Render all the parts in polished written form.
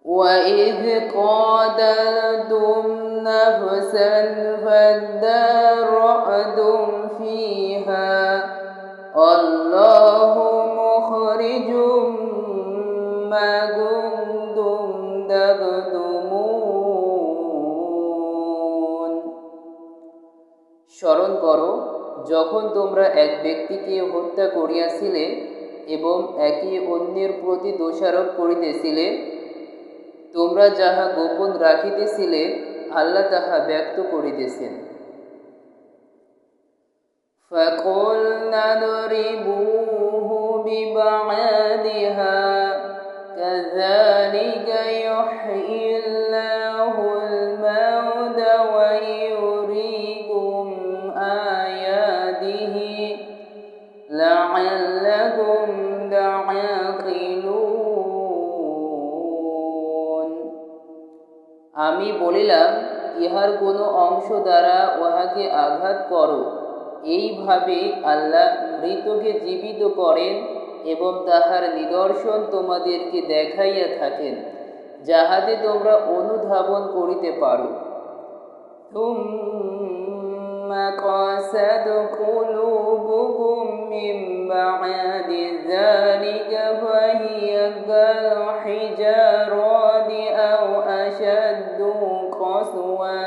وإذ قاتلتم نفسا فادارأتم فيها والله مخرج ما كنتم تكتمون। স্মরণ করো যখন তোমরা এক ব্যক্তিকে হত্যা করিয়াছিলে এবং একে অন্যের প্রতি দোষারোপ করিতেছিলে। তোমরা যাহা গোপন রাখিতেছিলে আল্লাহ তাহা ব্যক্ত করিতেছেন। فَقُلْنَا اضْرِبُوهُ بِبَعْضِهَا كَذَلِكَ يُحْيِي اللَّهُ الْمَوْتَى وَيُرِيكُمْ آيَاتِهِ لَعَلَّكُمْ تَعْقِلُونَ। আমি বলিলাম, ইহার কোনো অংশ দ্বারা উহাকে আঘাত করো। এইভাবে আল্লাহ মৃতকে জীবিত করেন এবং তাহার নিদর্শন তোমাদেরকে দেখাইয়া থাকেন, যাহাতে তোমরা অনুধাবন করিতে পারো। থুম্মা কাসাত কুলুবুকুম মিন বা'দি যালিকা ফাহিয়া কাল হিজারাতি আও আশাদ্দু কাসওয়া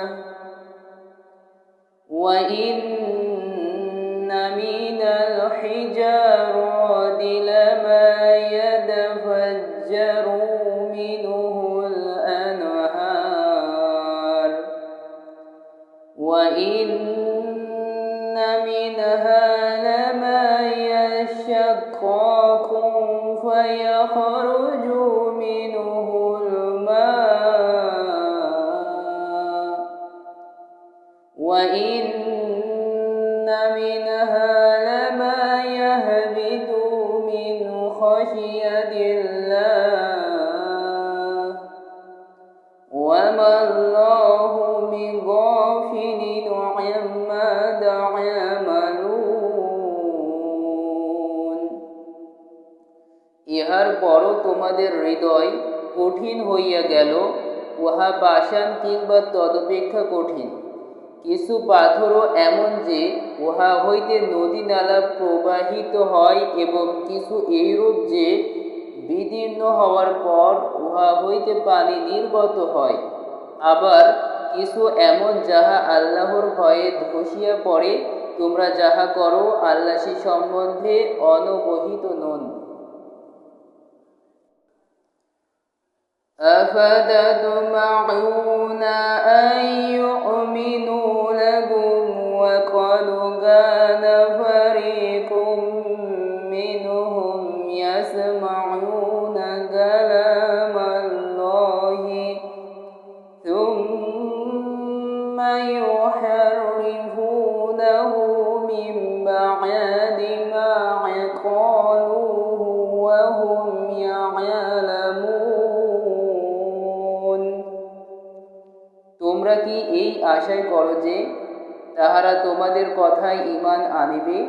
ওয়া ইন্না মিনাল হিজারাতি লামা ইয়াতাফাজ্জারু মিনহুল আনহার ওয়া ইন্না মিনহা লামা ইয়াশাক্কাকু ফায়াখরুজু মিনহুল মা ওয়া ইন্না মিনহা লামা ইয়াহবিতু মিন খাশিয়াতিল্লাহ ওয়া মাল্লাহু বিগাফিলিন আম্মা তা'মালুন। ইহার পরও তোমাদের হৃদয় কঠিন হইয়া গেল, উহা পাষাণ কিংবা তদপেক্ষা কঠিন। কিছু পাথরও এমন যে উহা হইতে নদী নালা প্রবাহিত হয় এবং কিছু এইরূপ যে বিদীর্ণ হওয়ার পর উহা হইতে পানি নির্গত হয়। আবার কিছু এমন যাহা আল্লাহর ভয়ে ধসিয়া পড়ে। তোমরা যাহা করো আল্লাহ সে সম্বন্ধে অনবহিত নন। أفتطمعون أن يؤمنوا لكم وقد كان فريق منهم يسمعون كلام الله ثم يحرفونه من بعد ما عقلوه وهم يعلمون। তোমরা কি এই আশায় করো যে তাহারা তোমাদের কথায় ঈমান আনিবে,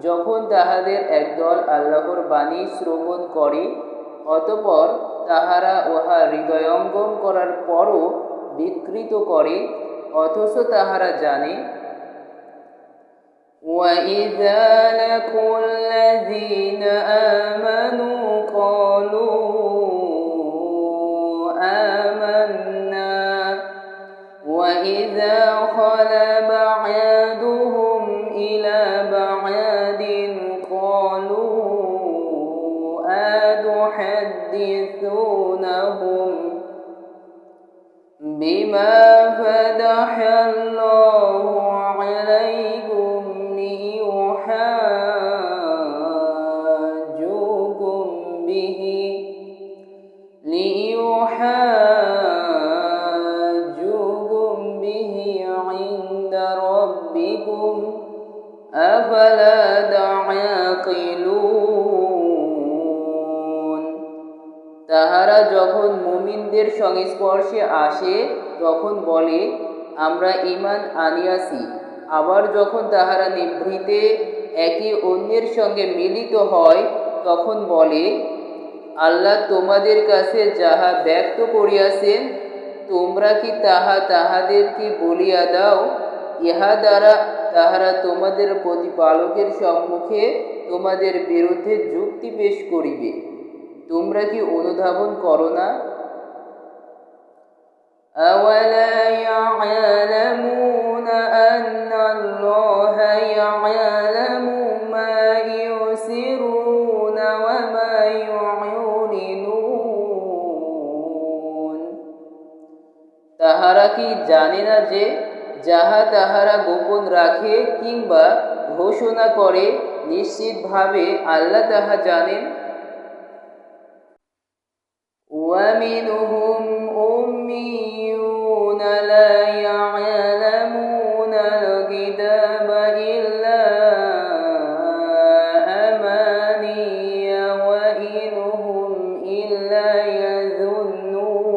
যখন তাহাদের একদল আল্লাহর বাণী শ্রবণ করে, অতঃপর তাহারা উহা হৃদয়ঙ্গম করার পরও বিকৃত করে, অথচ তাহারা জানে। وَإِذَا لَقُوا الَّذِينَ آمَنُوا قَالُوا آمَنَّا وَإِذَا خَلَا بَعْضُهُمْ إِلَى بَعْضٍ قَالُوا أَتُحَدِّثُونَهُم بِمَا فَتَحَ اللَّهُ عَلَيْكُمْ لِيُحَاجُّوكُم به عند ربكم أفلا تعقلون। তাহারা যখন মুমিনদের সংস্পর্শে আসে তখন বলে, আমরা ঈমান আনিয়াছি। আবার যখন তাহারা নিভৃতে একে অন্যের সঙ্গে মিলিত হয় তখন বলে, আল্লাহ তোমাদের কাছে যাহা ব্যক্ত করিয়াছেন তোমরা কি তাহা তাহাদেরকে বলিয়া দাও, ইহা দ্বারা তাহারা তোমাদের প্রতিপালকের সম্মুখে তোমাদের বিরুদ্ধে যুক্তি পেশ করিবে। তোমরা কি অনুধাবন করো না? أَوَلَا يَعْلَمُونَ أَنَّ اللَّهَ يَعْلَمُ مَا يُسِرُّونَ وَمَا يُعْلِنُونَ তাহারা কি জানে না যে যাহা তাহারা গোপন রাখে কিংবা ঘোষণা করে নিশ্চিতভাবে আল্লাহ তাহা জানেন। وَمِنْهُمْ أُمِّيُّونَ لَا يَعْلَمُونَ الْكِتَابَ إِلَّا أَمَانِيَّ وَإِنْ هُمْ إِلَّا يَظُنُّونَ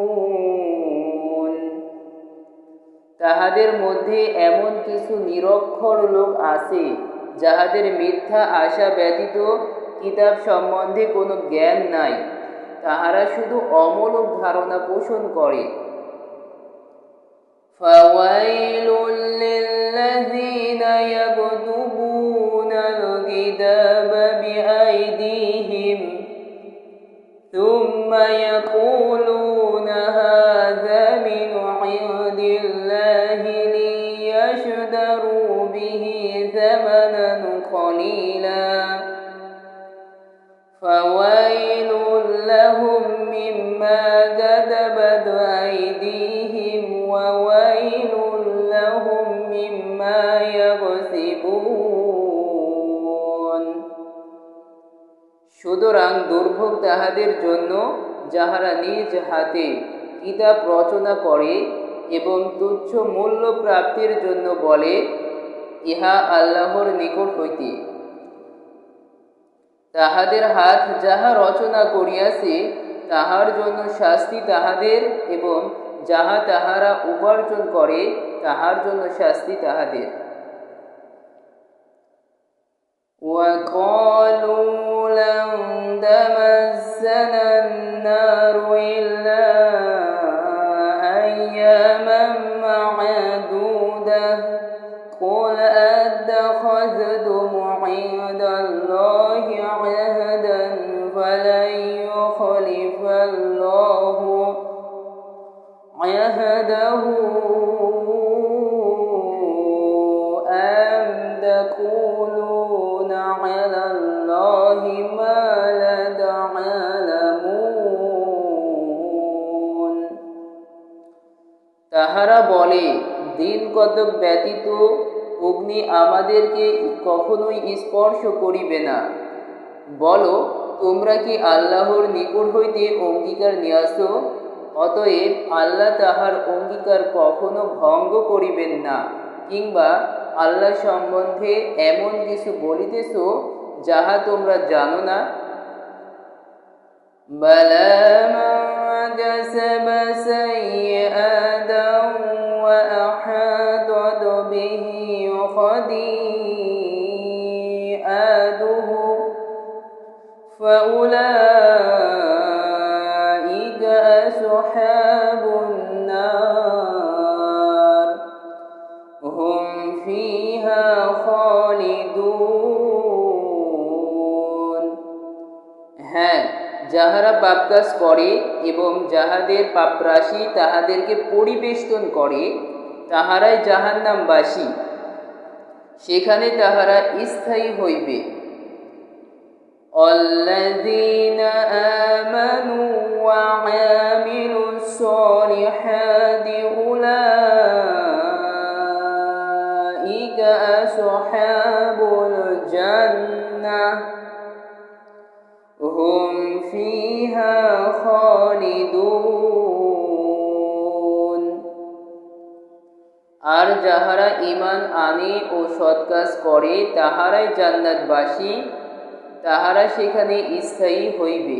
তাহাদের মধ্যে এমন কিছু নিরক্ষর লোক আছে যাহাদের মিথ্যা আশা ব্যতীত কিতাব সম্বন্ধে কোনো জ্ঞান নাই, তাহারা শুধু অমূলক ধারণা পোষণ করে। ফাওয়াইলুল লিল্লাযীনা ইয়াকতুবুনাল কিতাবা বিআইদিহিম সুম্মা ইয়াকুলুনা হাযা মিন ইনদিল্লাহি লিয়াশতারু বিহি সামানান কলিলা ফাওয়াইলুল লাহুম মিম্মা কাতাবাত আইদিহিম ওয়া ওয়াইলুল লাহুম মিম্মা ইয়াকসিবুন। সুতরাং দুর্ভোগ তাহাদের জন্য যাহারা নিজ হাতে কিতাব রচনা করে এবং তুচ্ছ মূল্য প্রাপ্তির জন্য বলে, ইহা আল্লাহর নিকট হইতে। তাহাদের হাত যাহা রচনা করিয়াছে তাহার জন্য শাস্তি তাহাদের, এবং যাহা তাহারা উপার্জন করে তাহার জন্য শাস্তি তাহাদের। وَقَالُوا لَن تَمَسَّنَا النَّارُ إِلَّا أَيَّامًا مَّعْدُودَةً قُلْ أَتَّخَذْتُمْ عِندَ اللَّهِ عَهْدًا فَلَن يُخْلِفَ اللَّهُ عَهْدَهُ أَمْ تَقُولُونَ عَلَى اللَّهِ مَا لَا تَعْلَمُونَ তাহারা বলে, দিন কতক ব্যতীত অগ্নি আমাদেরকে কখনোই স্পর্শ করিবে না। বলো, তোমরা কি আল্লাহর নিকট হইতে অঙ্গীকার নিয়াছ? অতএব আল্লাহ তাহার অঙ্গীকার কখনো ভঙ্গ করিবেন না, কিংবা আল্লাহ সম্বন্ধে এমন কিছু বলিতেছ যাহা তোমরা জানো না। বালা মান কাসাবা সাইয়্যাতান ওয়া আহাতাত বিহি খাতিআতুহু ফাউলাইকা আসহাবুন নার হুম ফিহা খালিদুন। হ্যাঁ, যাহারা পাপ কাজ করে এবং যাহাদের পাপরাশি তাহাদেরকে পরিবেষ্টন করে তাহারাই জাহান্নামবাসী, সেখানে তাহারা স্থায়ী হইবে। আল্লাযীনা আমানু ওয়া আমিলুস সালিহাতি উলাইকা আসহাবুল জান্নাহ হুম ফিহা খালিদুন। আর যাহারা ঈমান আনে ও সৎ কাজ করে তাহারাই জান্নাতবাসী, তাহারা সেখানে স্থায়ী হইবে।